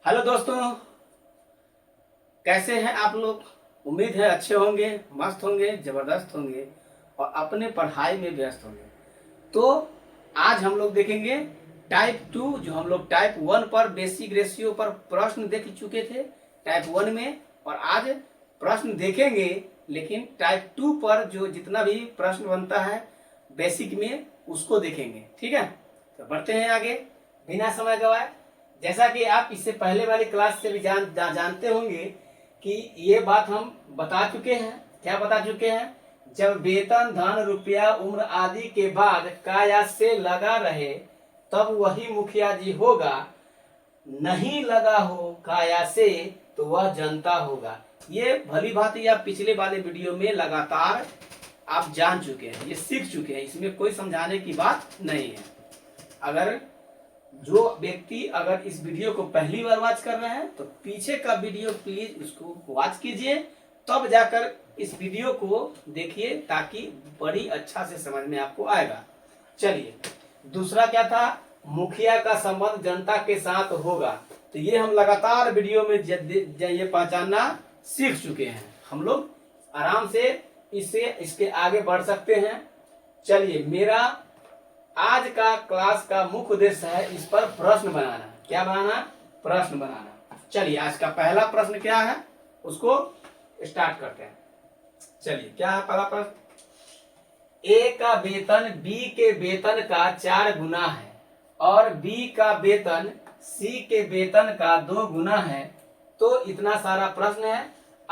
Hello दोस्तों, कैसे हैं आप लोग। उम्मीद है अच्छे होंगे, मस्त होंगे, जबरदस्त होंगे और अपने पढ़ाई में व्यस्त होंगे। तो आज हम लोग देखेंगे टाइप 2, जो हम लोग टाइप 1 पर बेसिक रेशियो पर प्रश्न देख चुके थे टाइप 1 में, और आज प्रश्न देखेंगे लेकिन टाइप 2 पर जो जितना भी प्रश्न बनता है बेसिक में उसको देखेंगे। ठीक है, तो बढ़ते हैं आगे बिना समय गवाए। जैसा कि आप इससे पहले वाली क्लास से भी जानते होंगे कि ये बात हम बता चुके हैं। क्या बता चुके हैं? जब वेतन, धन, रुपया, उम्र आदि के बाद काया से लगा रहे तब वही मुखिया जी होगा, नहीं लगा हो काया से तो वह जनता होगा। ये भली भांति आप पिछले वाले वीडियो में लगातार आप जान चुके हैं, ये सीख चुके हैं, इसमें कोई समझाने की बात नहीं है। अगर जो व्यक्ति अगर इस वीडियो को पहली बार वॉच कर रहे हैं तो पीछे का वीडियो प्लीज उसको वॉच कीजिए, तब जाकर इस वीडियो को देखिए ताकि बड़ी अच्छा से समझ में आपको आएगा। चलिए, दूसरा क्या था? मुखिया का संबंध जनता के साथ होगा। तो ये हम लगातार वीडियो में ये पहचानना सीख चुके हैं। हम लोग आराम से इसके आगे बढ़ सकते हैं। चलिए, मेरा आज का क्लास का मुख्य उद्देश्य है इस पर प्रश्न बनाना। क्या बनाना? प्रश्न बनाना। चलिए, आज का पहला प्रश्न क्या है उसको स्टार्ट करते हैं। चलिए, क्या है पहला प्रश्न? ए का वेतन बी के वेतन का 4 गुना है और बी का वेतन सी के वेतन का 2 गुना है। तो इतना सारा प्रश्न है।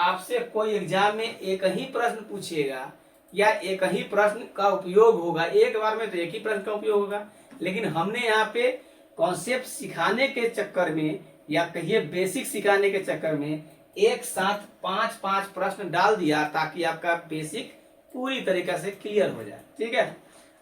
आपसे कोई एग्जाम में एक ही प्रश्न पूछेगा या एक ही प्रश्न का उपयोग होगा, एक बार में तो एक ही प्रश्न का उपयोग होगा, लेकिन हमने यहाँ पे कॉन्सेप्ट सिखाने के चक्कर में या कहिए बेसिक सिखाने के चक्कर में एक साथ 5-5 प्रश्न डाल दिया ताकि आपका बेसिक पूरी तरीके से क्लियर हो जाए। ठीक है,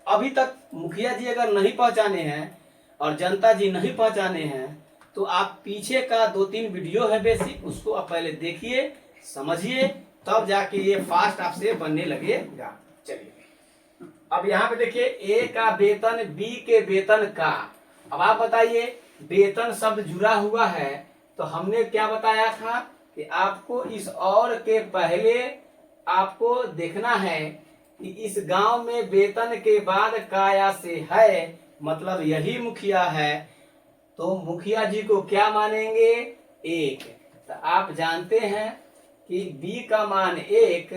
अभी तक मुखिया जी अगर नहीं पहचाने हैं और जनता जी नहीं पहचाने हैं तो आप पीछे का 2-3 वीडियो है बेसिक, उसको आप पहले देखिए, समझिए, तब जाके ये फास्ट आपसे बनने लगेगा। चलिए, अब यहाँ पे देखिए, ए का वेतन बी के वेतन का। अब आप बताइए, वेतन शब्द जुड़ा हुआ है तो हमने क्या बताया था कि आपको इस और के पहले आपको देखना है कि इस गांव में वेतन के बाद काया से है, मतलब यही मुखिया है। तो मुखिया जी को क्या मानेंगे? 1। तो आप जानते हैं कि b का मान 1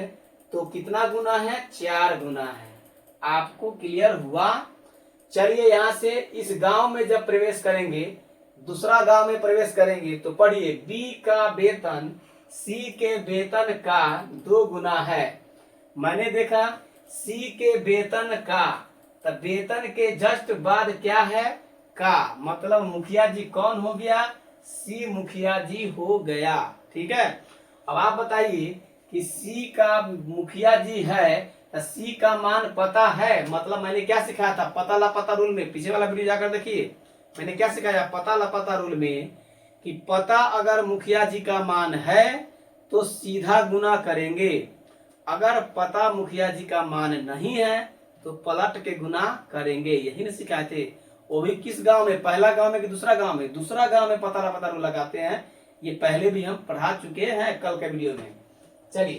तो कितना गुना है? 4 गुना है। आपको क्लियर हुआ? चलिए, यहाँ से इस गांव में जब प्रवेश करेंगे, दूसरा गांव में प्रवेश करेंगे तो पढ़िए, b का वेतन c के वेतन का 2 गुना है। मैंने देखा c के वेतन का, तब वेतन के जस्ट बाद क्या है? का, मतलब मुखिया जी कौन हो गया? सी मुखिया जी हो गया। ठीक है, अब आप बताइए कि सी का मुखिया जी है तो सी का मान पता है, मतलब मैंने क्या सिखाया था पता लापता रूल में, पीछे वाला वीडियो जाकर देखिए, मैंने क्या सिखाया पता लापता रूल में कि पता अगर मुखिया जी का मान है तो सीधा गुना करेंगे, अगर पता मुखिया जी का मान नहीं है तो पलट के गुना करेंगे। यही न सिखाए थे, वो भी किस गांव में? पहला गांव में कि दूसरा गांव में? दूसरा गांव में पता लापता रूल लगाते हैं। ये पहले भी हम पढ़ा चुके हैं कल के वीडियो में। चलिए,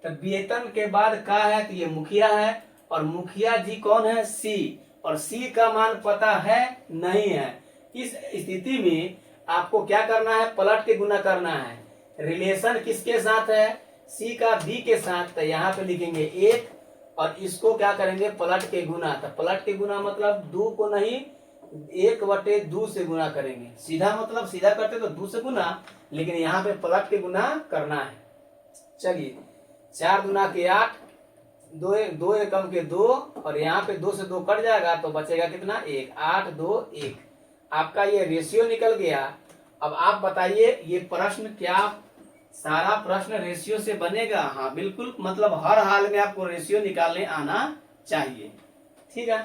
तो वेतन के बाद का है तो ये मुखिया है, और मुखिया जी कौन है? सी, और सी का मान पता है नहीं है। इस स्थिति में आपको क्या करना है? पलट के गुना करना है। रिलेशन किसके साथ है? सी का बी के साथ, तो यहाँ पे लिखेंगे 1 और इसको क्या करेंगे? पलट के गुना। तो पलट के गुना मतलब 2 को नहीं 1/2 से गुना करेंगे। सीधा मतलब सीधा करते तो 2 से गुना, लेकिन यहाँ पे पलट के गुना करना है। चलिए, 4 गुना के 8, 2 एकम के 2, और यहाँ पे 2 से 2 कट जाएगा तो बचेगा कितना? 1। 8, 2, 1। आपका ये रेशियो निकल गया। अब आप बताइए, ये प्रश्न क्या सारा प्रश्न रेशियो से बनेगा? हाँ बिल्कुल, मतलब हर हाल में आपको रेशियो निकालने आना चाहिए। ठीक है,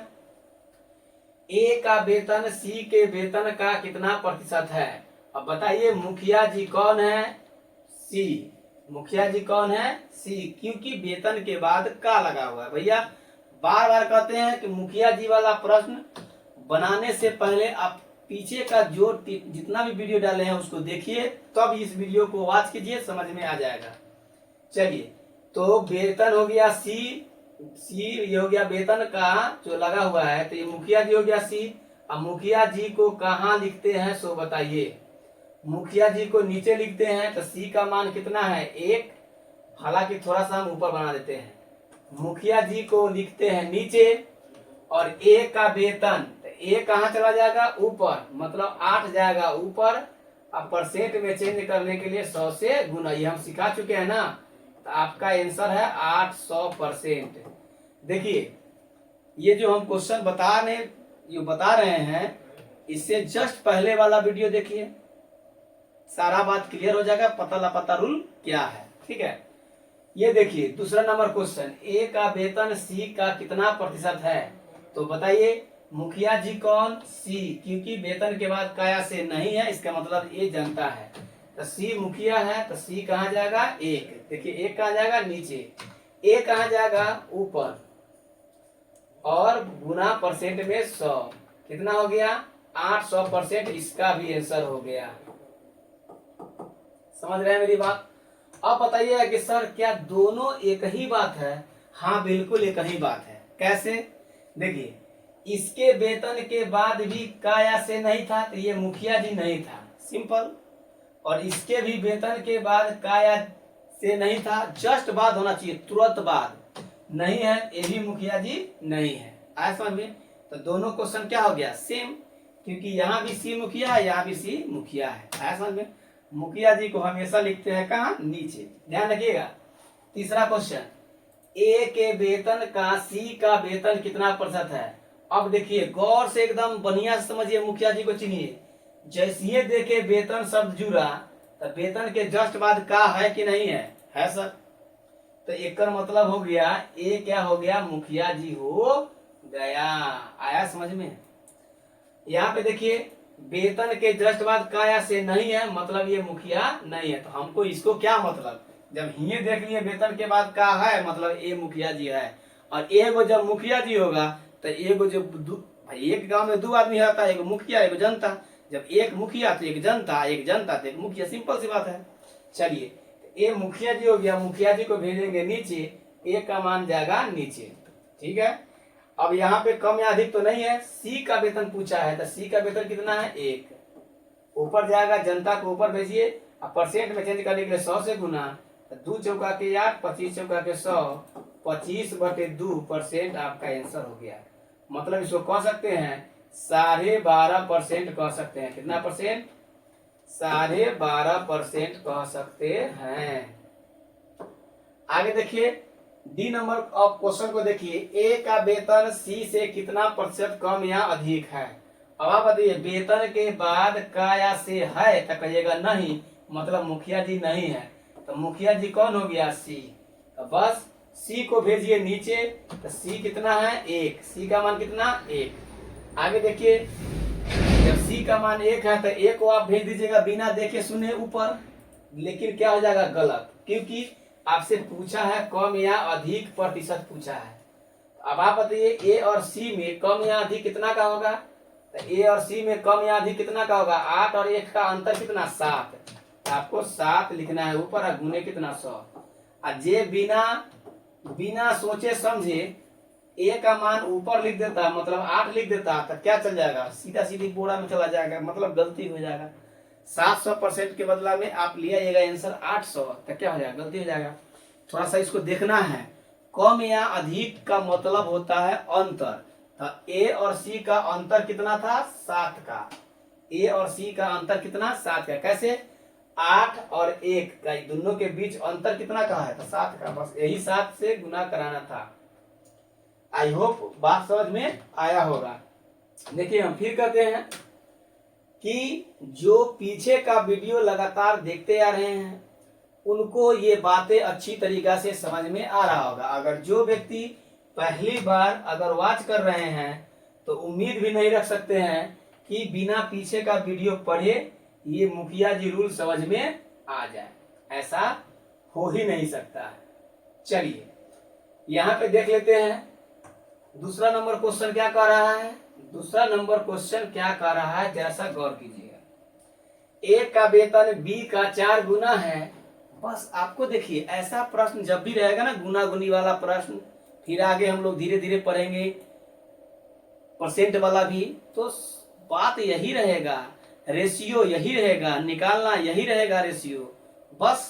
ए का वेतन सी के वेतन का कितना प्रतिशत है? अब बताइए, मुखिया जी कौन है? सी। मुखिया जी कौन है? सी, क्योंकि वेतन के बाद का लगा हुआ है। भैया बार बार कहते हैं कि मुखिया जी वाला प्रश्न बनाने से पहले आप पीछे का जो जितना भी वीडियो डाले हैं उसको देखिए, तब इस वीडियो को वॉच कीजिए, समझ में आ जाएगा। चलिए, तो वेतन हो गया सी, ये हो गया वेतन का जो लगा हुआ है, तो ये मुखिया जी हो गया सी। अब मुखिया जी को कहाँ लिखते हैं सो बताइए। मुखिया जी को नीचे लिखते हैं, तो सी का मान कितना है 1, हालांकि थोड़ा सा हम ऊपर बना देते हैं। मुखिया जी को लिखते हैं नीचे, और ए का वेतन, तो ए कहाँ चला जाएगा ऊपर, मतलब 8 जाएगा ऊपर। अब परसेंट में चेंज करने के लिए 100 से गुना, ये हम सिखा चुके हैं ना, तो आपका आंसर है 800%। देखिए, ये जो हम क्वेश्चन बता रहे हैं, इससे जस्ट पहले वाला वीडियो देखिए, सारा बात क्लियर हो जाएगा, पता लापता रूल क्या है। ठीक है, ये देखिए दूसरा नंबर क्वेश्चन, ए का वेतन सी का कितना प्रतिशत है, तो बताइए। मुखिया जी कौन, सी, क्योंकि वेतन के बाद काया से नहीं है, इसका मतलब ए जनता है, तो सी मुखिया है, तो सी कहाँ जाएगा 1। देखिए 1 कहाँ जाएगा नीचे, ए कहाँ जाएगा ऊपर, और गुना परसेंट में 100, कितना हो गया 800%, इसका भी आंसर हो गया। समझ रहे हैं मेरी बात। अब बताइए कि सर क्या दोनों एक ही बात है? हाँ बिल्कुल एक ही बात है। कैसे? देखिए, इसके वेतन के बाद भी काया से नहीं था, तो ये मुखिया जी नहीं था, सिंपल। और इसके भी वेतन के बाद काया से नहीं था, जस्ट बाद होना चाहिए, तुरंत बाद नहीं है, ये भी मुखिया जी नहीं है। आया समझ में? तो दोनों क्वेश्चन क्या हो गया सेम, क्योंकि यहाँ भी सी मुखिया है, यहाँ भी सी मुखिया है। आया समझ में? मुखिया जी को हमेशा लिखते हैं कहाँ, नीचे, ध्यान रखिएगा। तीसरा क्वेश्चन, ए के वेतन का सी का वेतन कितना प्रतिशत है? अब देखिए गौर से एकदम बढ़िया से समझिए, मुखिया जी को चिन्हिए। जैसे देखे वेतन शब्द जुड़ा, तो वेतन के जस्ट बाद का है कि नहीं है सर, तो एक मतलब हो गया ए क्या हो गया, मुखिया जी हो गया। आया समझ में? यहाँ पे देखिए वेतन के जस्ट बाद काया से नहीं है, मतलब ये मुखिया नहीं है। तो हमको इसको क्या मतलब, जब ये देख लिए वेतन के बाद का है, मतलब ये मुखिया जी है। और एगो जब मुखिया जी होगा, तो एगो जब एक गांव में 2 आदमी रहता है, एक मुखिया एक जनता, जब एक मुखिया तो एक जनता, एक जनता तो एक मुखिया, सिंपल सी बात है। चलिए, ये मुखिया जी हो गया, मुखिया जी को भेजेंगे नीचे, ए का मान जाएगा नीचे। ठीक है, अब यहाँ पे कम या अधिक तो नहीं है, सी का वेतन पूछा है, तो सी का वेतन कितना है 1, ऊपर जाएगा, जनता को ऊपर भेजिए, अब परसेंट में चेंज करने के लिए 100 से गुना, 2 चौका के 8, 25 चौका के 100, 25/2% आपका आंसर हो गया। मतलब इसको कह सकते हैं 12.5% कह सकते हैं। कितना परसेंट? 12.5% कह सकते हैं। आगे देखिए, डी नंबर ऑफ क्वेश्चन को देखिए, ए का वेतन सी से कितना प्रतिशत कम या अधिक है? अब आप बताइए, वेतन के बाद का या से है, तो कहिएगा नहीं, मतलब मुखिया जी नहीं है, तो मुखिया जी कौन हो गया सी, तो बस सी को भेजिए नीचे, तो सी कितना है 1, सी का मान कितना 1। आगे देखिए, जब सी का मान 1 है, तो 1 को आप भेज दीजिएगा बिना देखे सुने ऊपर, लेकिन क्या हो जाएगा गलत, क्योंकि आपसे पूछा है कम या अधिक प्रतिशत पूछा है। अब आप बताइए ए और सी में कम या अधिक कितना का होगा, तो ए और सी में कम या अधिक कितना का होगा, 8 और 1 का अंतर कितना 7, तो आपको 7 लिखना है ऊपर, और गुने कितना 100। और जे बिना सोचे समझे ए का मान ऊपर लिख देता, मतलब 8 लिख देता, तो क्या चल जाएगा, सीधा सीधी बोरा में चला जाएगा, मतलब गलती हो जाएगा। 700% के बदला में आप ले आइएगा आंसर 800, तो क्या हो जाएगा, गलती हो जाएगा। थोड़ा सा इसको देखना है, कम या अधिक का मतलब होता है अंतर। तो ए और सी का अंतर कितना था 7 का, ए और सी का अंतर कितना 7 का। कैसे? 8 और 1 का दोनों के बीच अंतर कितना का है, तो 7 का, बस यही 7 से गुना कराना था। आई होप बात समझ में आया होगा। देखिए हम फिर कहते हैं कि जो पीछे का वीडियो लगातार देखते आ रहे हैं, उनको ये बातें अच्छी तरीका से समझ में आ रहा होगा। अगर जो व्यक्ति पहली बार अगर वॉच कर रहे हैं, तो उम्मीद भी नहीं रख सकते हैं कि बिना पीछे का वीडियो पढ़े ये मुखिया जी रूल समझ में आ जाए, ऐसा हो ही नहीं सकता है। चलिए यहाँ पे देख लेते हैं, दूसरा नंबर क्वेश्चन क्या कह रहा है, दूसरा नंबर क्वेश्चन क्या कह रहा है, जरा सा गौर कीजिएगा। ए का वेतन बी का 4 गुना है। बस आपको देखिए, ऐसा प्रश्न जब भी रहेगा ना, गुना गुनी वाला प्रश्न, फिर आगे हम लोग धीरे धीरे पढ़ेंगे परसेंट वाला भी, तो बात यही रहेगा, रेशियो यही रहेगा, निकालना यही रहेगा रेशियो। बस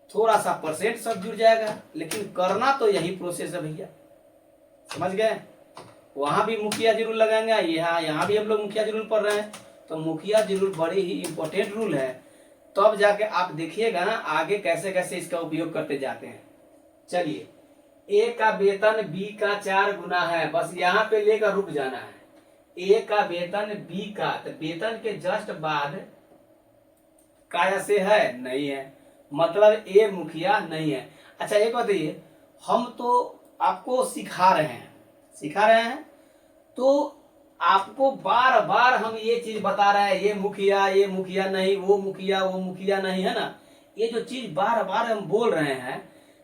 थोड़ा सा परसेंट सब जुड़ जाएगा, लेकिन करना तो यही प्रोसेस है भैया, समझ गए। वहां भी मुखिया जरूर लगाएंगे, यहाँ भी हम लोग मुखिया जरूर पढ़ रहे हैं, तो मुखिया जरूर बड़ी ही इंपॉर्टेंट रूल है। तब जाके आप देखिएगा ना आगे कैसे कैसे इसका उपयोग करते जाते हैं। चलिए, ए का वेतन बी का 4 गुना है, बस यहाँ पे लेकर रुक जाना है। ए का वेतन बी का, तो वेतन के जस्ट बाद काया से है नहीं है, मतलब ए मुखिया नहीं है। अच्छा एक बताइए, हम तो आपको सिखा रहे हैं, तो आपको बार बार हम ये चीज बता रहे हैं, ये मुखिया नहीं, वो मुखिया नहीं, है ना। ये जो चीज बार बार हम बोल रहे हैं,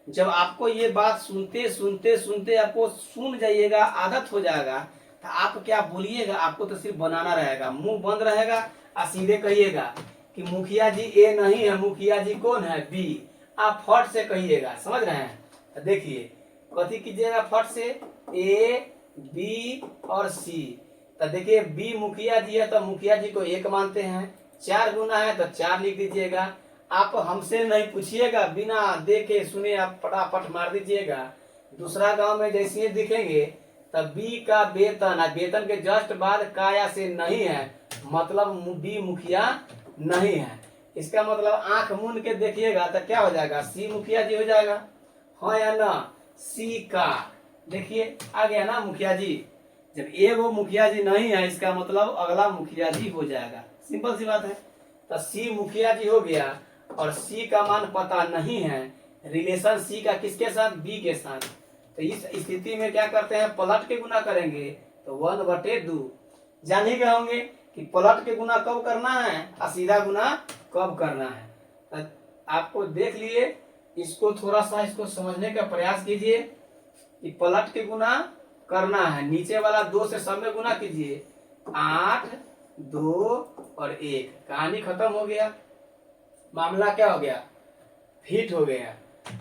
जब आपको ये बात सुनते सुनते सुनते आपको सुन जाइएगा, आदत हो जाएगा, तो आप क्या बोलिएगा, आपको तो सिर्फ बनाना रहेगा, मुंह बंद रहेगा और सीधे कहिएगा कि मुखिया जी ए नहीं है, मुखिया जी कौन है, बी। आप फट से कहिएगा, समझ रहे हैं। देखिए कथी कीजिएगा, फट से ए बी और सी। तो देखिए बी मुखिया जी है, तो मुखिया जी को 1 मानते हैं, 4 गुना है तो 4 लिख दीजिएगा। आप हमसे नहीं पूछिएगा, बिना देखे सुने आप फटाफट मार दीजिएगा। दूसरा गांव में जैसे ही दिखेंगे तब बी का वेतन, वेतन के जस्ट बाद काया से नहीं है, मतलब बी मुखिया नहीं है। इसका मतलब आंख मूंद के देखिएगा तो क्या हो जाएगा, सी मुखिया जी हो जाएगा, हाँ या ना। सी का देखिए आ गया ना मुखिया जी। जब एगो मुखिया जी नहीं है, इसका मतलब अगला मुखिया जी हो जाएगा, सिंपल सी बात है। तो सी मुखिया जी हो गया, और सी का मान पता नहीं है, रिलेशन सी का किसके साथ, बी के साथ। तो इस स्थिति में क्या करते हैं, पलट के गुना करेंगे, तो 1/2 जान ही गए होंगे कि पलट के गुना कब करना है और सीधा गुना कब करना है। तो आपको देख लिए, इसको थोड़ा सा इसको समझने का प्रयास कीजिए कि पलट के गुना करना है, नीचे वाला 2 से सब में गुना कीजिए, 8, 2 और 1, कहानी खत्म हो गया, मामला क्या हो गया, फिट हो गया।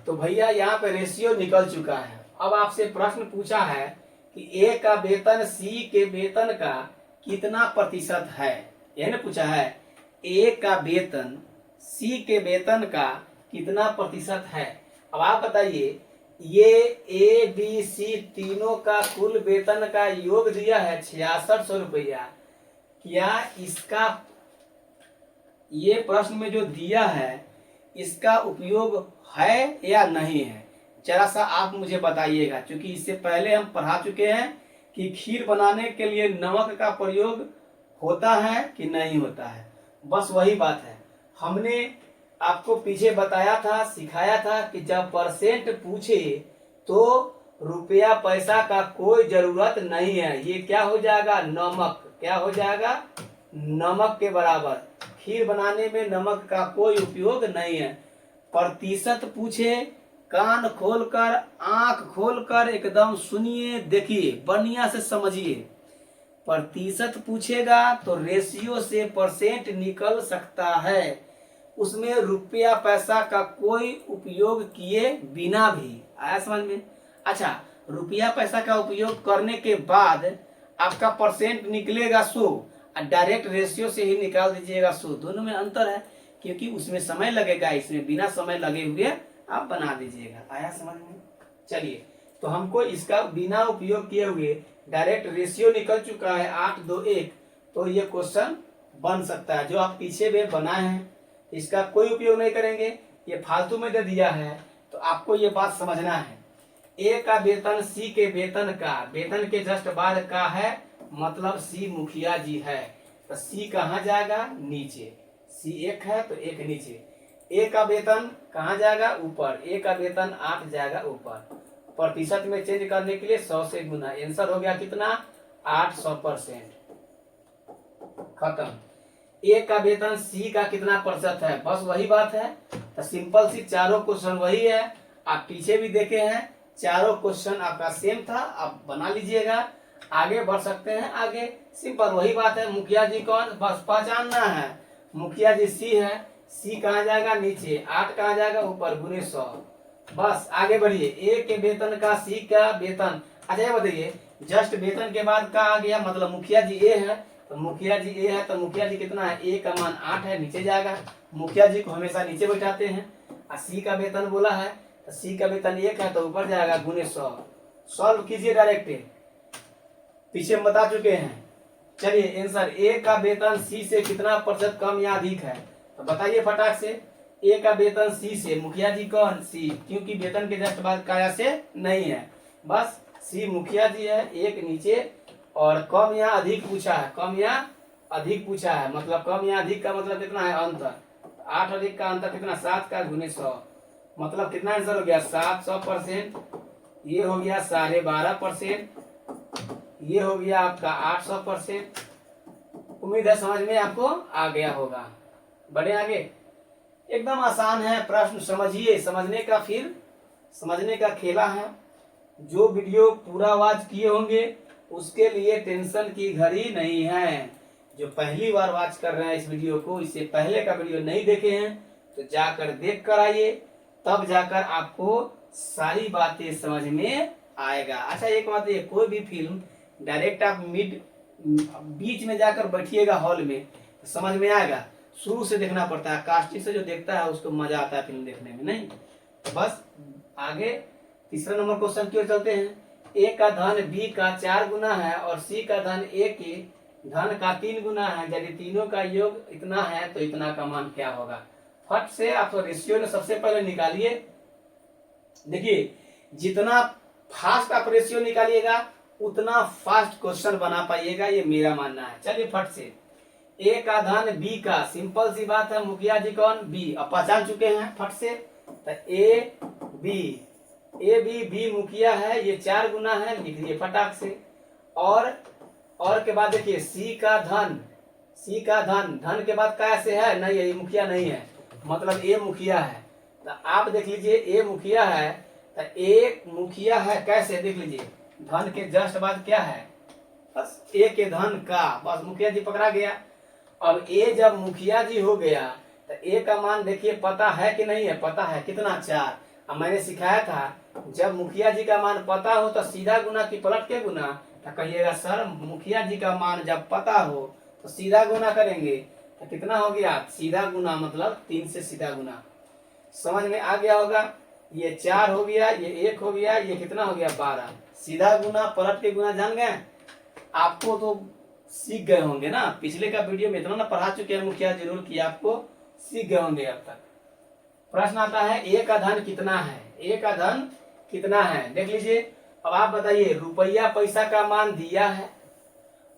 तो भैया यहाँ पे रेशियो निकल चुका है। अब आपसे प्रश्न पूछा है कि ए का वेतन सी के वेतन का कितना प्रतिशत है, यह ना पूछा है, ए का वेतन सी के वेतन का कितना प्रतिशत है। अब आप बताइए, ये ए बी सी तीनों का कुल वेतन का योग दिया है 6600 रुपया। क्या इसका ये प्रश्न में जो दिया है इसका उपयोग है या नहीं है, जरा सा आप मुझे बताइएगा। क्योंकि इससे पहले हम पढ़ा चुके हैं कि खीर बनाने के लिए नमक का प्रयोग होता है कि नहीं होता है। बस वही बात है, हमने आपको पीछे बताया था, सिखाया था कि जब परसेंट पूछे तो रुपया पैसा का कोई जरूरत नहीं है, ये क्या हो जाएगा, नमक, क्या हो जाएगा, नमक के बराबर। खीर बनाने में नमक का कोई उपयोग नहीं है। प्रतिशत पूछे, कान खोलकर आंख खोलकर एकदम सुनिए, देखिए बढ़िया से समझिए। प्रतिशत पूछेगा तो रेशियो से परसेंट निकल सकता है, उसमें रुपया पैसा का कोई उपयोग किए बिना भी, आया समझ में। अच्छा, रुपया पैसा का उपयोग करने के बाद आपका परसेंट निकलेगा 100, और डायरेक्ट रेशियो से ही निकाल दीजिएगा 100, दोनों में अंतर है, क्योंकि उसमें समय लगेगा, इसमें बिना समय लगे हुए आप बना दीजिएगा, आया समझ में। चलिए, तो हमको इसका बिना उपयोग किए हुए डायरेक्ट रेशियो निकल चुका है 8, 2, 1, तो ये क्वेश्चन बन सकता है। जो आप पीछे में बनाए हैं इसका कोई उपयोग नहीं करेंगे, ये फालतू में दे दिया है, तो आपको ये बात समझना है। ए का वेतन सी के वेतन का, वेतन के जस्ट बाद का है, मतलब सी मुखिया जी है, तो सी कहाँ जाएगा, नीचे, सी 1 है तो 1 नीचे। ए का वेतन कहाँ जाएगा, ऊपर, ए का वेतन 8 जाएगा ऊपर। प्रतिशत में चेंज करने के लिए 100 से गुना, आंसर हो गया कितना, 800%, खत्म। ए का वेतन सी का कितना प्रतिशत है, बस वही बात है। तो सिंपल सी चारों क्वेश्चन वही है, आप पीछे भी देखे हैं, चारों क्वेश्चन आपका सेम था, आप बना लीजिएगा। आगे बढ़ सकते हैं। आगे सिंपल वही बात है, मुखिया जी कौन, बस पहचानना है। मुखिया जी सी है, सी कहाँ जाएगा नीचे, 8 कहाँ जाएगा ऊपर, गुने 100। बस आगे बढ़िए, ए के वेतन का सी का वेतन। अच्छा ये बताइए, जस्ट वेतन के बाद का आ गया, मतलब मुखिया जी ए है, तो मुखिया जी ए है तो मुखिया जी कितना है, ए का मान 8 है, नीचे जाएगा। मुखिया जी को हमेशा नीचे बैठाते हैं। और सी का वेतन बोला है तो सी का वेतन 1 है तो ऊपर जाएगा, गुने 100। सॉल्व कीजिए डायरेक्ट, पीछे हम बता चुके हैं। चलिए आंसर, ए का वेतन सी से कितना प्रतिशत कम या अधिक है, तो बताइए फटाक से। ए का वेतन सी से, मुखिया जी कौन, सी, क्योंकि वेतन के जस्ट बाद काया से नहीं है, बस सी मुखिया जी है, 1 नीचे। और कम या अधिक पूछा है, कम या अधिक पूछा है, मतलब कम या अधिक का मतलब कितना है, अंतर। 8 अधिक का अंतर कितना, 7 का गुने 100, मतलब कितना आंसर हो गया, 700%। ये हो गया 12.5%। ये हो गया आपका 800%। उम्मीद है समझ में आपको आ गया होगा। बढ़े आगे, एकदम आसान है प्रश्न, समझिए, समझने का फिर समझने का खेला है। जो वीडियो पूरा वॉच किए होंगे उसके लिए टेंशन की घड़ी नहीं है। जो पहली बार वॉच कर रहे हैं इस वीडियो को, इससे पहले का वीडियो नहीं देखे हैं तो जाकर देख कर आइए, तब जाकर आपको सारी बातें समझ में आएगा। अच्छा एक बात है, कोई भी फिल्म डायरेक्ट आप बीच में जाकर बैठिएगा हॉल में तो समझ में आएगा, शुरू से देखना पड़ता है। कास्टिंग से जो देखता है उसको मजा आता है फिल्म देखने में, नहीं तो बस आगे तीसरा नंबर क्वेश्चन की ओर चलते हैं। ए का धन बी का 4 गुना है और सी का धन ए के धन का 3 गुना है, यदि तीनों का योग इतना है तो इतना का मान क्या होगा। फट से आप रेशियो में सबसे पहले निकालिए। देखिए जितना फास्ट आप रेशियो निकालिएगा उतना फास्ट क्वेश्चन बना पाइएगा, ये मेरा मानना है। चलिए फट से, ए का धन बी का, सिंपल सी बात है, मुखिया जी कौन, बी, अब पहचान चुके हैं फट से। तो ए बी बी मुखिया है, ये 4 गुना है, लिख दिए फटाक से। और के बाद देखिए सी का धन, धन के बाद क्या से है, नहीं है, ये मुखिया नहीं है, मतलब ए मुखिया है। तो आप देख लीजिए ए मुखिया है, तो ए मुखिया है कैसे, देख लीजिए धन के जस्ट बाद क्या है, बस ए के धन का, बस मुखिया जी पकड़ा गया। अब ए जब मुखिया जी हो गया तो ए का मान देखिए पता है कि नहीं है, पता है, कितना, 4। अब मैंने सिखाया था जब मुखिया जी का मान पता हो तो सीधा गुना की पलट के गुना, तो कहिएगा सर मुखिया जी का मान जब पता हो तो सीधा गुना करेंगे, तो कितना हो गया, सीधा गुना, मतलब 3 से सीधा गुना। समझ में आ गया होगा। ये 4 हो गया, ये 1 हो गया, ये कितना हो गया, 12। सीधा गुना पलट के गुना जान गए, आपको तो सीख गए होंगे ना, पिछले का वीडियो में इतना ना पढ़ा चुके हैं मुखिया जी रूल कि आपको सीख गए होंगे अब तक। प्रश्न आता है ए का धन कितना है, ए का धन कितना है, देख लीजिए। अब आप बताइए, रुपया पैसा का मान दिया है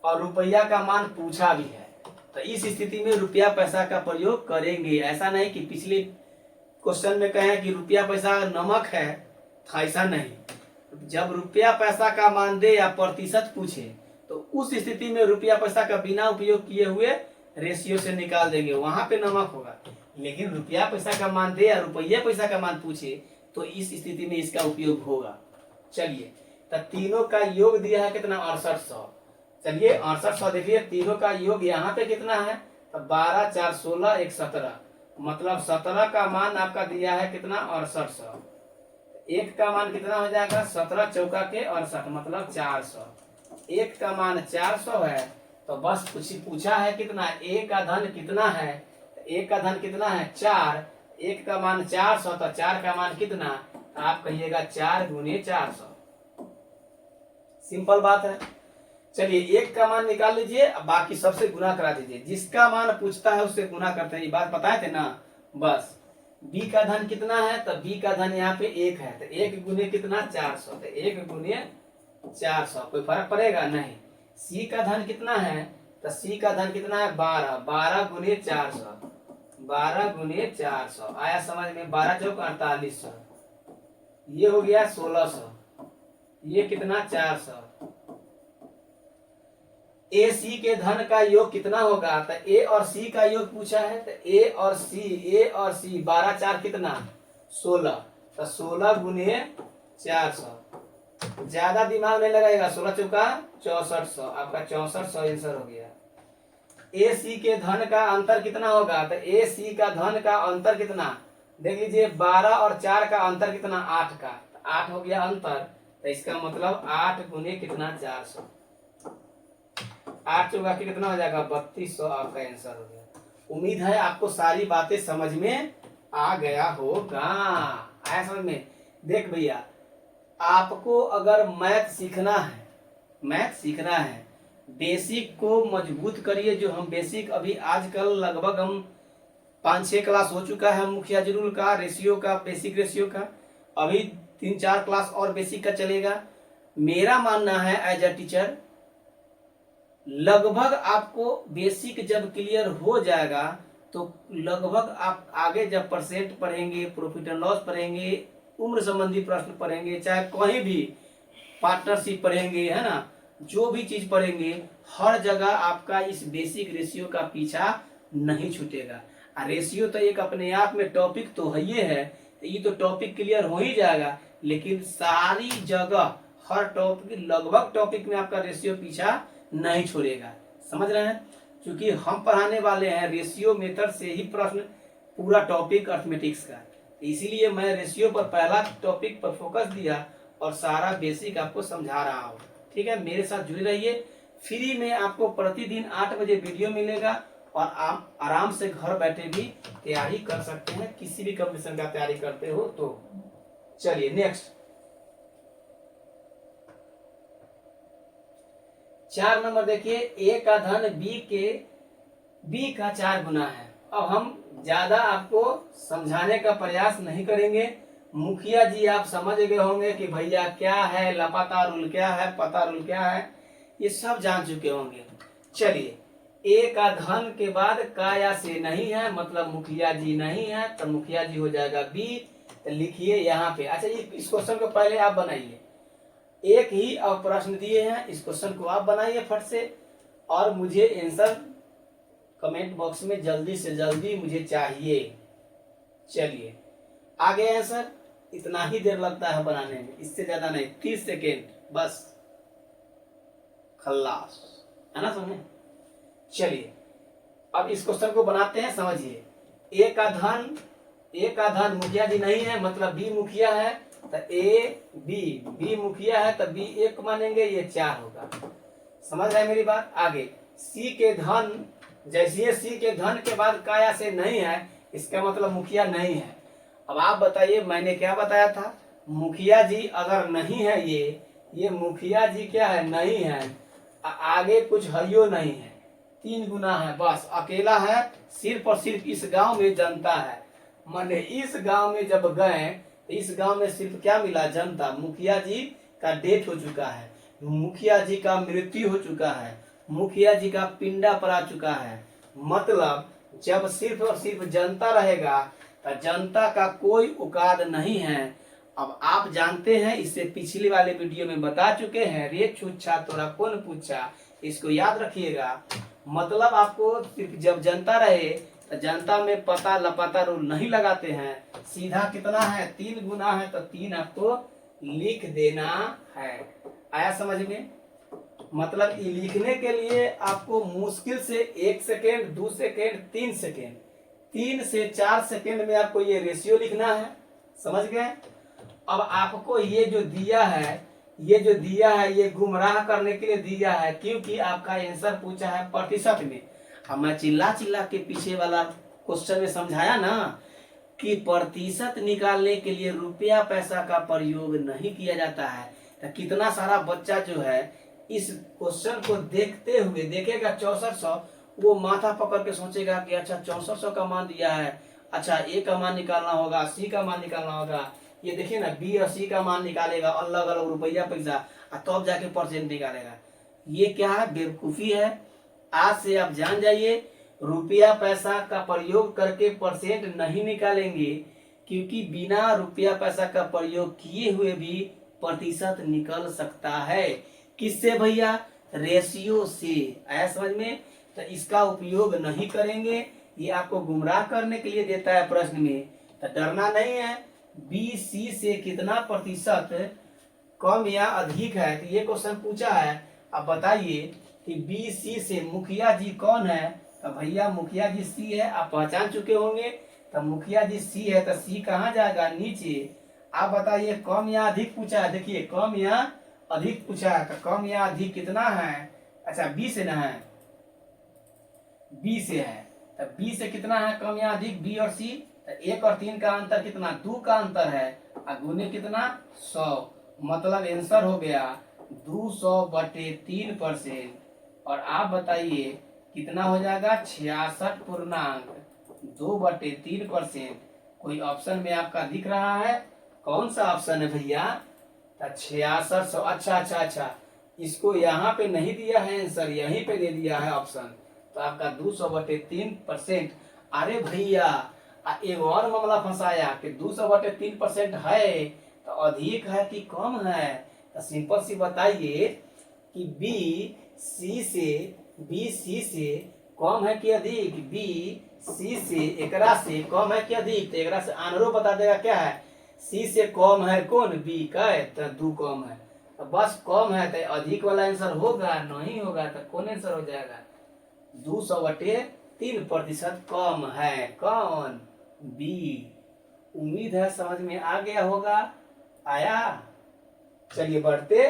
और रुपया का मान पूछा भी है, तो इस स्थिति में रुपया पैसा का प्रयोग करेंगे। ऐसा नहीं कि पिछले क्वेश्चन में कहें कि रुपया पैसा नमक है, ऐसा नहीं। जब रुपया पैसा का मान दे या प्रतिशत पूछे तो उस स्थिति में रुपया पैसा का बिना उपयोग किए हुए रेशियो से निकाल देंगे, वहां पे नमक होगा। लेकिन रुपया पैसा का मान दे या रुपया पैसा का मान पूछे तो इस स्थिति में इसका उपयोग होगा। चलिए, तो तीनों का योग दिया है कितना, 6800। चलिए 6800 देखिए, तीनों का योग यहाँ पे कितना है, तो 12, 4, 16, 1, 17, मतलब 17 का मान आपका दिया है कितना, 6800। 1 का मान कितना हो जाएगा, 17 चौका के 68, मतलब 400। 1 का मान 400 है, तो बस पूछा है कितना, ए का धन कितना है, ए का धन कितना है, 4, 1 का मान 400, तो 4 का मान कितना, आप कहिएगा 4 गुने 400। सिंपल बात है। चलिए 1 का मान निकाल लीजिए, बाकी सबसे गुना करा दीजिए, जिसका मान पूछता है उससे गुना करते हैं, ये बात बताए थे ना। बस बी का धन कितना है, तो बी का धन यहाँ पे 1 है, तो 1 गुने कितना, 400, तो 1 गुने 400, कोई फर्क पड़ेगा नहीं। सी का धन कितना है, तो सी का धन कितना है, 12, 12 गुने 400, 12 गुने 400 आया समझ में, 12 चौक 4800, ये हो गया 1600, ये कितना, 400। ए सी के धन का योग कितना होगा, तो ए और सी का योग पूछा है, तो ए और सी 12, 4 कितना, 16, तो 16 गुने 400, ज्यादा दिमाग नहीं लगाएगा। 16 चौका 6400, आपका 6400 आंसर हो गया। ए सी के धन का अंतर कितना होगा? तो ए सी का धन का अंतर कितना, देख लीजिए 12 और 4 का अंतर कितना, 8 का, तो 8 हो गया अंतर। तो इसका मतलब 8 गुने कितना, 400। 8 चौका के कितना हो जाएगा, 3200, आपका आंसर हो गया। उम्मीद है आपको सारी बातें समझ में आ गया होगा। आया समझ में? देख भैया, आपको अगर मैथ सीखना है, बेसिक को मजबूत करिए। जो हम बेसिक अभी आजकल लगभग हम 5-6 क्लास हो चुका है मुखिया जी रूल का, रेशियो का, बेसिक रेशियो का, अभी 3-4 क्लास और बेसिक का चलेगा। मेरा मानना है एज अ टीचर, लगभग आपको बेसिक जब क्लियर हो जाएगा तो लगभग आप आगे जब परसेंट पढ़ेंगे, प्रॉफिट एंड लॉस पढ़ेंगे, उम्र संबंधी प्रश्न पढ़ेंगे, चाहे कहीं भी पार्टनरशिप पढ़ेंगे, है ना, जो भी चीज पढ़ेंगे, हर जगह आपका इस बेसिक रेशियो का पीछा नहीं छूटेगा। रेशियो तो एक अपने आप में टॉपिक तो है, ये तो टॉपिक क्लियर हो ही जाएगा, लेकिन सारी जगह हर टॉपिक, लगभग टॉपिक में आपका रेशियो पीछा नहीं छोड़ेगा। समझ रहे हैं? क्योंकि हम पढ़ाने वाले हैं रेशियो मेथड से ही प्रश्न, पूरा टॉपिक अर्थमेटिक्स का, इसीलिए मैं रेशियो पर पहला टॉपिक पर फोकस दिया और सारा बेसिक आपको समझा रहा हूँ। ठीक है, मेरे साथ जुड़े रहिए। फ्री में आपको प्रतिदिन 8 बजे वीडियो मिलेगा और आप आराम से घर बैठे भी तैयारी कर सकते हैं, किसी भी कंपटीशन का तैयारी करते हो तो। चलिए नेक्स्ट, 4 नंबर देखिए, ए का धन बी का 4 गुना है। अब हम ज्यादा आपको समझाने का प्रयास नहीं करेंगे। मुखिया जी आप समझ गए होंगे कि भैया क्या है लापता रूल, क्या है पता रूल, क्या है, ये सब जान चुके होंगे। चलिए, ए का धन के बाद का या से नहीं है, मतलब मुखिया जी नहीं है, तो मुखिया जी हो जाएगा बी। तो लिखिए यहाँ पे। अच्छा, इस क्वेश्चन को पहले आप बनाइए, एक ही अब प्रश्न दिए हैं, इस क्वेश्चन को आप बनाइए फट से, और मुझे आंसर कमेंट बॉक्स में जल्दी से जल्दी मुझे चाहिए। चलिए आगे आंसर, इतना ही देर लगता है बनाने में, इससे ज्यादा नहीं, 30 सेकेंड बस, खल्लास, है ना, समझे? चलिए अब इस क्वेश्चन को बनाते हैं, समझिए। ए का धन मुखिया जी नहीं है, मतलब बी मुखिया है, तो ए बी मुखिया है, तो बी 1 मानेंगे, ये 4 होगा। समझ रहे मेरी बात? आगे सी के धन, जैसे सी के धन के बाद काया से नहीं है, इसका मतलब मुखिया नहीं है। अब आप बताइए, मैंने क्या बताया था, मुखिया जी अगर नहीं है, ये मुखिया जी क्या है, नहीं है, आगे कुछ हइयो नहीं है, 3 गुना है, बस अकेला है, सिर्फ और सिर्फ इस गांव में जनता है। माने इस गांव में जब गए, इस गांव में सिर्फ क्या मिला, जनता। मुखिया जी का डेथ हो चुका है, मुखिया जी का मृत्यु हो चुका है, मुखिया जी का पिंडा पड़ा चुका है। मतलब जब सिर्फ और सिर्फ जनता रहेगा तो जनता का कोई औकात नहीं है। अब आप जानते हैं, इससे पिछले वाले वीडियो में बता चुके हैं, रे छूछा तोरा कौन पूछा, इसको याद रखिएगा। मतलब आपको सिर्फ जब जनता रहे तो जनता में पता लपता रूल नहीं लगाते हैं, सीधा कितना है, 3 गुना है, तो 3 आपको लिख देना है। आया समझ में? मतलब ये लिखने के लिए आपको मुश्किल से 1 सेकेंड, 2 सेकेंड, 3 सेकेंड, 3 से 4 सेकेंड में आपको ये रेशियो लिखना है। समझ गए? अब आपको ये जो दिया है, ये गुमराह करने के लिए दिया है, क्योंकि आपका आंसर पूछा है प्रतिशत में। अब मैं चिल्ला के पीछे वाला क्वेश्चन में समझाया ना कि प्रतिशत निकालने के लिए रुपया पैसा का प्रयोग नहीं किया जाता है। तो कितना सारा बच्चा जो है इस क्वेश्चन को देखते हुए देखेगा 6400, वो माथा पकड़ के सोचेगा कि अच्छा 6400 का मान दिया है, अच्छा ए का मान निकालना होगा, सी का मान निकालना होगा। ये देखिए ना, बी और सी का मान निकालेगा, अलग अलग रुपया पैसा, तब जाके परसेंट निकालेगा। ये क्या है, बेवकूफी है। आज से आप जान जाइए, रुपया पैसा का प्रयोग करके परसेंट नहीं निकालेंगे, क्योंकि बिना रुपया पैसा का प्रयोग किए हुए भी प्रतिशत निकल सकता है। किससे भैया? रेशियो से। आया समझ में? तो इसका उपयोग नहीं करेंगे, ये आपको गुमराह करने के लिए देता है प्रश्न में। तो डरना नहीं है, बी सी से कितना प्रतिशत कम या अधिक है, तो ये क्वेश्चन पूछा है। अब बताइए कि बी सी से मुखिया जी कौन है, तो भैया मुखिया जी सी है, आप पहचान चुके होंगे। तो मुखिया जी सी है तो सी कहाँ जाएगा, नीचे। आप बताइए कम या अधिक पूछा है, देखिए कम या अधिक पूछा है, तो कम या अधिक कितना है, अच्छा बी से ना है, बी से है। तो बी से कितना है कम या अधिक, बी और सी। तो 1 और 3 का अंतर कितना, 2 का अंतर है, और गुने कितना 100, मतलब आंसर हो गया 200/3%। और आप बताइए कितना हो जाएगा, 66.2/3%। कोई ऑप्शन में आपका दिख रहा है, कौन सा ऑप्शन है भैया, 6600। अच्छा अच्छा अच्छा, इसको यहाँ पे नहीं दिया है आंसर, यहीं पे दे दिया है ऑप्शन, तो आपका 200/3%। अरे भैया एक और मामला फंसाया कि 200/3% है तो अधिक है कि कम है। तो सिंपल सी बताइए कि बी सी से कम है कि अधिक, बी सी से एकरा से कम है कि अधिक, तो एकरा से अनुरूप बता देगा क्या है, सी से कम है कौन, बी का, तो 2 कम है, तो बस कम है तो अधिक वाला आंसर होगा, नहीं होगा तो कौन आंसर हो जाएगा, 200/3% कम है, कौन, बी। उम्मीद है समझ में आ गया होगा, आया। चलिए बढ़ते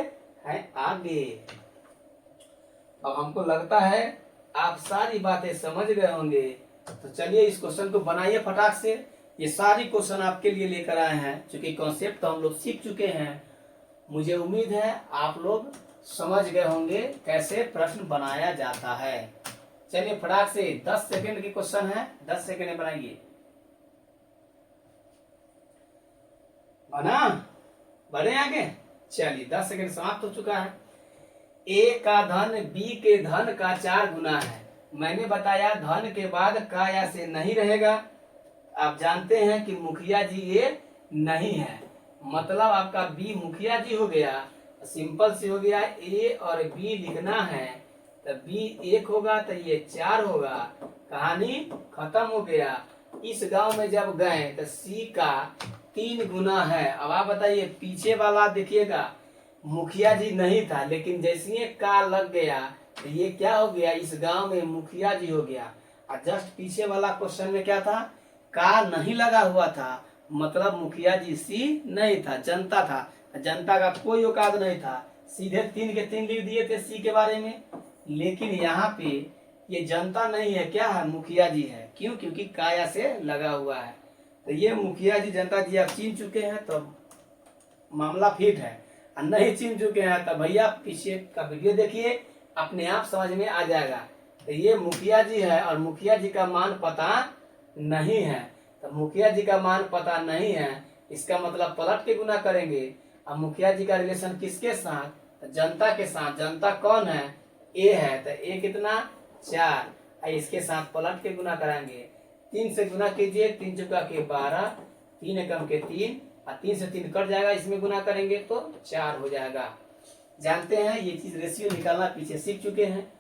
हैं आगे। अब हमको लगता है आप सारी बातें समझ गए होंगे, तो चलिए इस क्वेश्चन को बनाइए फटाक से। ये सारी क्वेश्चन आपके लिए लेकर आए हैं, क्योंकि कॉन्सेप्ट तो हम लोग सीख चुके हैं। मुझे उम्मीद है आप लोग समझ गए होंगे कैसे प्रश्न बनाया जाता है। चलिए फटाक से 10 सेकंड की क्वेश्चन है, 10 सेकंड में बनाइए। बना, बढ़े आगे। चलिए 10 सेकंड समाप्त हो चुका है। ए का धन बी के धन का 4 गुना है। मैंने बताया धन के बाद का या से नहीं रहेगा। आप जानते हैं कि मुखिया जी ये नहीं है, मतलब आपका बी मुखिया जी हो गया। सिंपल से हो गया, ए और बी लिखना है, तो बी 1 होगा तो ये 4 होगा, कहानी खत्म हो गया। इस गांव में जब गए तो सी का 3 गुना है। अब आप बताइए पीछे वाला देखिएगा, मुखिया जी नहीं था, लेकिन जैसे ही का लग गया तो ये क्या हो गया, इस गांव में मुखिया जी हो गया। और जस्ट पीछे वाला क्वेश्चन में क्या था, का नहीं लगा हुआ था, मतलब मुखिया जी सी नहीं था, जनता था। जनता का कोई औकात नहीं था, सीधे 3 के 3 लिख दिए थे सी के बारे में। लेकिन यहाँ पे ये जनता नहीं है, क्या है, मुखिया जी है। क्यों, क्योंकि काया से लगा हुआ है। तो ये मुखिया जी जनता जी आप चिन्ह चुके हैं, तो मामला फिट है। और नहीं चिन्ह चुके हैं तो भैया पीछे का वीडियो देखिए, अपने आप समझ में आ जाएगा। तो ये मुखिया जी है और मुखिया जी का मान पता नहीं है, तो मुखिया जी का मान पता नहीं है, इसका मतलब पलट के गुना करेंगे। अब मुखिया जी का रिलेशन किसके साथ, तो जनता के साथ। जनता कौन है, ए है, तो ए कितना 4, इसके साथ पलट के गुना कराएंगे। 3 से गुना कीजिए, 3 चौका के 12, 3 एकम के 3, और 3 से 3 कट जाएगा, इसमें गुना करेंगे तो 4 हो जाएगा। जानते हैं ये चीज रेशियो निकालना पीछे सीख चुके हैं।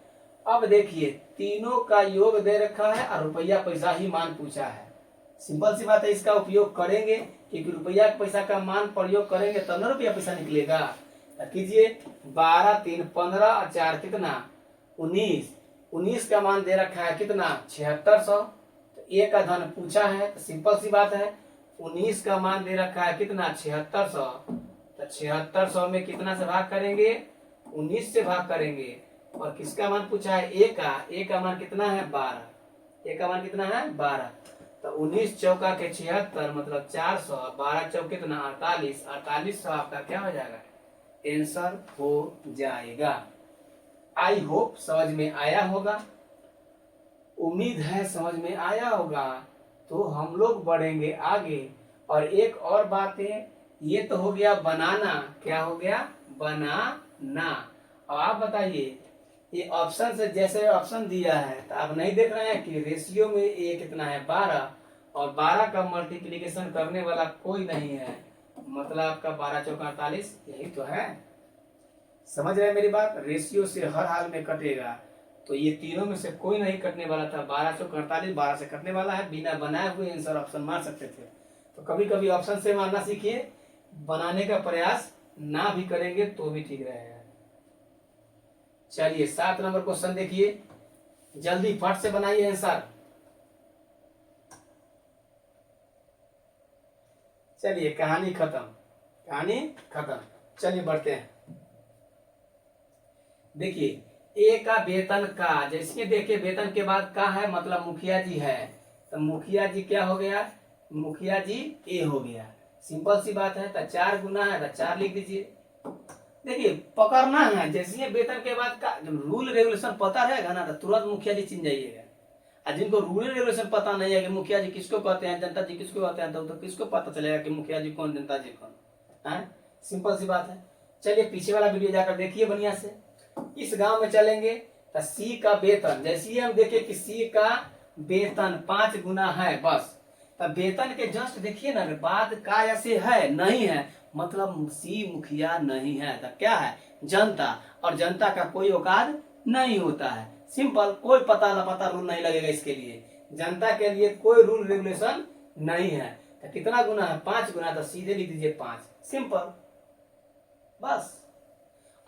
अब देखिए तीनों का योग दे रखा है और रुपया पैसा ही मान पूछा है। सिंपल सी बात है, इसका उपयोग करेंगे, क्योंकि रुपया पैसा का मान प्रयोग करेंगे तब ना रुपया पैसा निकलेगा। कीजिए 12 3 15 और 4 कितना 19, 19 का मान दे रखा है कितना 7600। तो ए का धन पूछा है, तो सिंपल सी बात है 19 का मान दे रखा है कितना 7600, तो 7600 में कितना से भाग करेंगे, 19 से भाग करेंगे। और किसका मान पूछा है, ए का मान कितना है 12, ए का मान कितना है 12। तो 19 चौका के 76 मतलब 400, 12 चौक कितना 48, 4800 आपका क्या हो जाएगा, आंसर हो जाएगा। आई होप समझ में आया होगा, उम्मीद है समझ में आया होगा। तो हम लोग बढ़ेंगे आगे। और एक और बात है, ये तो हो गया बनाना, क्या हो गया, बनाना। अब आप बताइए ये ऑप्शन से, जैसे ऑप्शन दिया है तो आप नहीं देख रहे हैं कि रेशियो में ए कितना है 12, और 12 का मल्टीप्लिकेशन करने वाला कोई नहीं है, मतलब आपका 12 चौका 48, यही तो है। समझ रहे हैं मेरी बात, रेशियो से हर हाल में कटेगा। तो ये तीनों में से कोई नहीं कटने वाला था, 12 चौका 48 12 से कटने वाला है, बिना बनाए हुए आंसर ऑप्शन मार सकते थे। तो कभी कभी ऑप्शन से मारना सीखिए, बनाने का प्रयास ना भी करेंगे तो भी ठीक रहेगा। चलिए 7 नंबर क्वेश्चन देखिए, जल्दी फट से बनाइए आंसर। चलिए कहानी खत्म, कहानी खत्म। चलिए बढ़ते हैं। देखिए ए का वेतन का, जैसे देखिए वेतन के बाद का है मतलब मुखिया जी है, तो मुखिया जी क्या हो गया, मुखिया जी ए हो गया। सिंपल सी बात है, तो 4 गुना है तो 4 लिख दीजिए। देखिए पकड़ना है, जैसे ही वेतन के बाद का जब रूल रेगुलेशन पता रहेगा ना तो तुरंत मुखिया जी चिन जाइएगा। और जिनको रूल रेगुलेशन पता नहीं है कि मुखिया जी किसको कहते हैं, जनता जी किसको कहते हैं, तो किसको पता चलेगा कि मुखिया जी कौन, जनता जी कौन है। सिंपल सी बात है। चलिए पीछे वाला वीडियो जाकर देखिए बढ़िया से। इस गांव में चलेंगे तो सी का वेतन, जैसे ही हम देखे कि सी का वेतन 5 गुना है बस, तब वेतन के जस्ट देखिए ना बाद का ऐसे है नहीं है, मतलब सी मुखिया नहीं है तो क्या है, जनता, और जनता का कोई औकात नहीं होता है। सिंपल, कोई पता न पता रूल नहीं लगेगा इसके लिए, जनता के लिए कोई रूल रेगुलेशन नहीं है। तो कितना गुना है, 5 गुना, तो सीधे लिख दीजिए 5, सिंपल बस।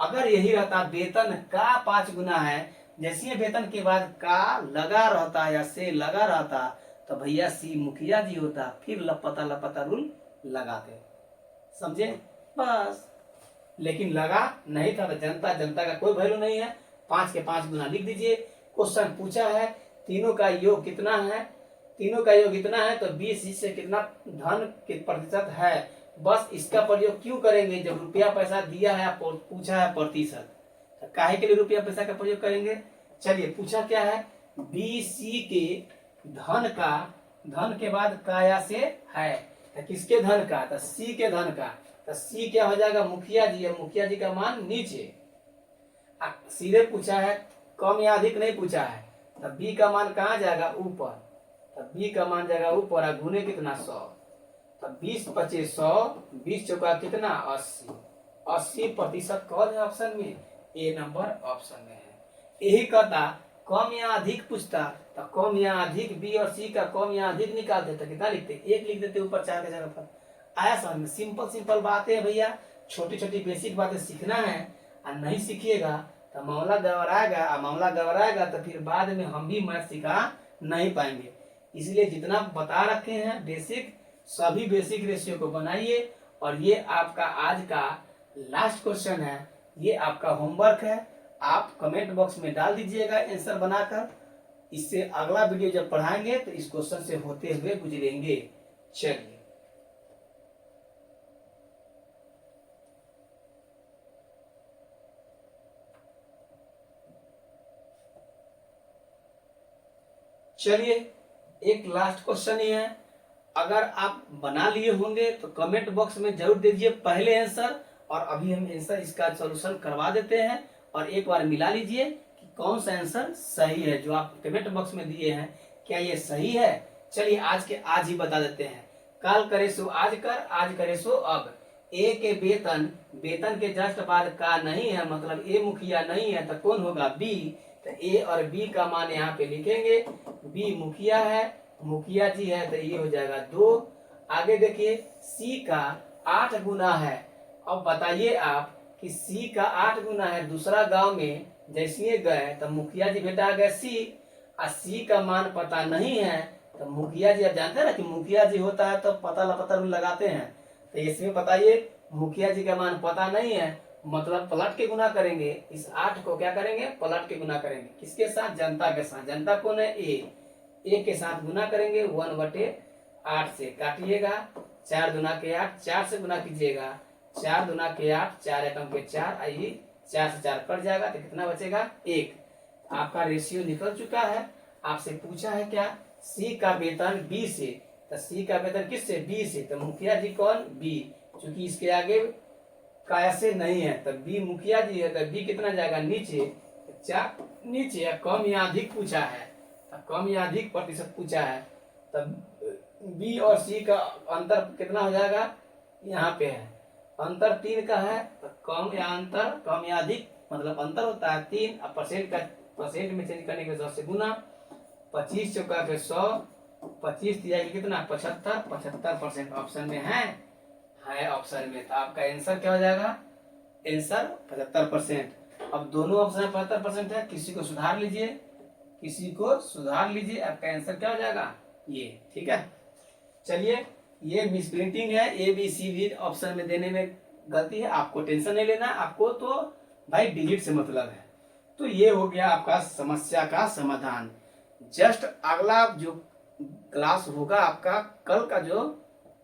अगर यही रहता वेतन का 5 गुना है, जैसे वेतन के बाद का लगा रहता या से लगा रहता तो भैया सी मुखिया जी होता, फिर लपता लपता रूल लगाते, समझे बस। लेकिन लगा नहीं था तो जनता, जनता का कोई वैल्यू नहीं है। 5 के 5 गुना लिख दीजिए। क्वेश्चन पूछा है तीनों का योग कितना है, तीनों का योग कितना है, तो 20 से कितना धन के प्रतिशत है, बस इसका प्रयोग क्यों करेंगे, जब रुपया पैसा दिया है पूछा है प्रतिशत, तो काहे के लिए रुपया पैसा का प्रयोग करेंगे। चलिए पूछा क्या है, BC के धन का, धन के बाद काया से है, तो किसके धन का, तो सी के धन का, तो सी क्या हो जाएगा, मुखिया जी, और मुखिया जी का मान नीचे। सीधे पूछा है, कम या अधिक नहीं पूछा है, तो बी का मान कहाँ जाएगा, ऊपर, तो बी का मान जाएगा ऊपर, और गुने कितना 100, तो 20 25 100, 20 चौका कितना 80, 80% कौन है ऑप्शन में, ए नंबर ऑप्शन में है। यही कहता कम या अधिक पूछता तो कम या अधिक, बी और सी का कम या अधिक निकाल देते, कितना लिखते 1 लिख देते ऊपर 4 के जगह पर। आया समझ में, सिंपल सिंपल बातें है भैया, छोटी छोटी बेसिक बातें सीखना है, और नहीं सीखिएगा तो मामला गड़बड़ाएगा, और मामला गड़बड़ाएगा तो फिर बाद में हम भी मैथ सिखा नहीं पाएंगे। इसलिए जितना बता रखे हैं बेसिक, सभी बेसिक रेशियो को बनाइए। और ये आपका आज का लास्ट क्वेश्चन है, ये आपका होमवर्क है, आप कमेंट बॉक्स में डाल दीजिएगा आंसर बनाकर। इससे अगला वीडियो जब पढ़ाएंगे तो इस क्वेश्चन से होते हुए गुजरेंगे। चलिए चलिए एक लास्ट क्वेश्चन ही है, अगर आप बना लिए होंगे तो कमेंट बॉक्स में जरूर दीजिए पहले आंसर, और अभी हम आंसर इसका सॉल्यूशन करवा देते हैं, और एक बार मिला लीजिए कि कौन सा आंसर सही है जो आप कमेंट बॉक्स में दिए हैं, क्या ये सही है। चलिए आज के आज ही बता देते हैं, काल करे सो आज कर, आज करे सो अब। ए के वेतन, वेतन के जस्ट बाद का नहीं है, मतलब ए मुखिया नहीं है, तो कौन होगा, बी। तो ए और बी का मान यहाँ पे लिखेंगे, बी मुखिया है, मुखिया जी है, तो ये हो जाएगा 2। आगे देखिए सी का 8 गुना है, अब बताइए आप कि सी का 8 गुना है, दूसरा गांव में जैसे गए तो मुखिया जी भेटा गए सी, और सी का मान पता नहीं है, तो मुखिया जी, आप जानते हैं ना कि मुखिया जी होता है तो पता लपता लगाते हैं, तो इसमें बताइए मुखिया जी का मान पता नहीं है, मतलब पलट के गुना करेंगे, इस 8 को क्या करेंगे, पलट के गुना करेंगे, किसके साथ, जनता के साथ। जनता कौन है, ए के साथ गुना करेंगे 1/8 से, काटिएगा 4 दुना के 8, 4 से गुना कीजिएगा, 4 दुना के 8, 4 एकम के 4, आइए 4 से 4 कट जाएगा तो कितना बचेगा 1। आपका रेशियो निकल चुका है। आपसे पूछा है क्या, सी का वेतन बी से, तो सी का वेतन किससे, बी से, तो मुखिया जी कौन, बी, क्योंकि इसके आगे का ऐसे नहीं है, तो बी मुखिया जी है, तो बी कितना जाएगा नीचे, 4 नीचे, कम या अधिक पूछा है, तो कम या अधिक प्रतिशत पूछा है, तब बी और सी का अंतर कितना हो जाएगा, यहाँ पे है अंतर 3 का है, तो कम या अंतर, कम या अधिक मतलब अंतर होता है 3, और परसेंट का परसेंट में चेंज करने के 100 से गुना, 25 चौका के 100, 25 दिया कितना 75, 75% ऑप्शन में है। है ऑप्शन में, तो आपका आंसर क्या हो जाएगा? आंसर 75%। अब दोनों ऑप्शन 75% है, किसी को सुधार लीजिए, किसी को सुधार लीजिए, आपका आंसर क्या हो जाएगा? ये। ठीक है, चलिए, ये मिस प्रिंटिंग है, A B C D option में देने में गलती है, आपको टेंशन नहीं लेना, आपको तो भाई डिजिट से मतलब है। तो ये हो गया आपका समस्या का समाधान। जस्ट अगला जो क्लास होगा आपका, कल का जो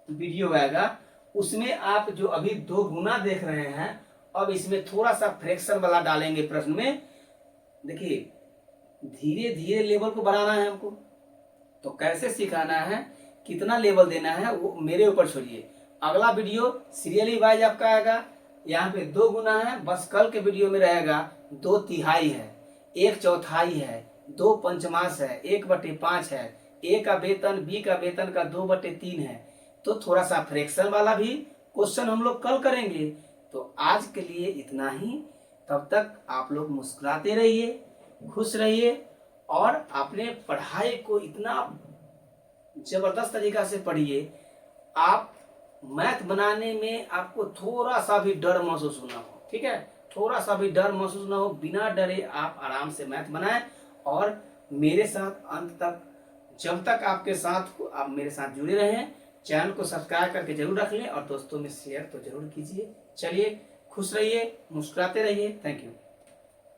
वीडियो आएगा, उसमें आप जो अभी 2 गुना देख रहे हैं, अब इसमें थोड़ा सा फ्रैक्शन वाला डालेंगे प्रश्न में। देखिए, धीरे धीरे लेवल को बढ़ाना है हमको, तो कैसे सिखाना है, कितना लेवल देना है, वो मेरे ऊपर छोड़िए। अगला वीडियो सीरियली वाइज आपका आएगा, यहाँ पे 2 गुना है, बस कल के वीडियो में रहेगा 2/3 है, 1/4 है, 2/5 है, 1/5 है, ए का वेतन बी का वेतन का 2/3 है। तो थोड़ा सा फ्रैक्शन वाला भी क्वेश्चन हम लोग कल करेंगे। तो आज के लिए इतना ही, तब तक आप लोग मुस्कुराते रहिए, खुश रहिए, और अपने पढ़ाई को इतना जबरदस्त तरीका से पढ़िए, आप मैथ बनाने में आपको थोड़ा सा भी डर महसूस ना हो। ठीक है, थोड़ा सा भी डर महसूस ना हो, बिना डरे आप आराम से मैथ बनाएं, और मेरे साथ अंत तक, जब तक आपके साथ हो, आप मेरे साथ जुड़े रहें। चैनल को सब्सक्राइब करके जरूर रख लें, और दोस्तों में शेयर तो जरूर कीजिए। चलिए, खुश रहिए, मुस्कुराते रहिए। Thank you.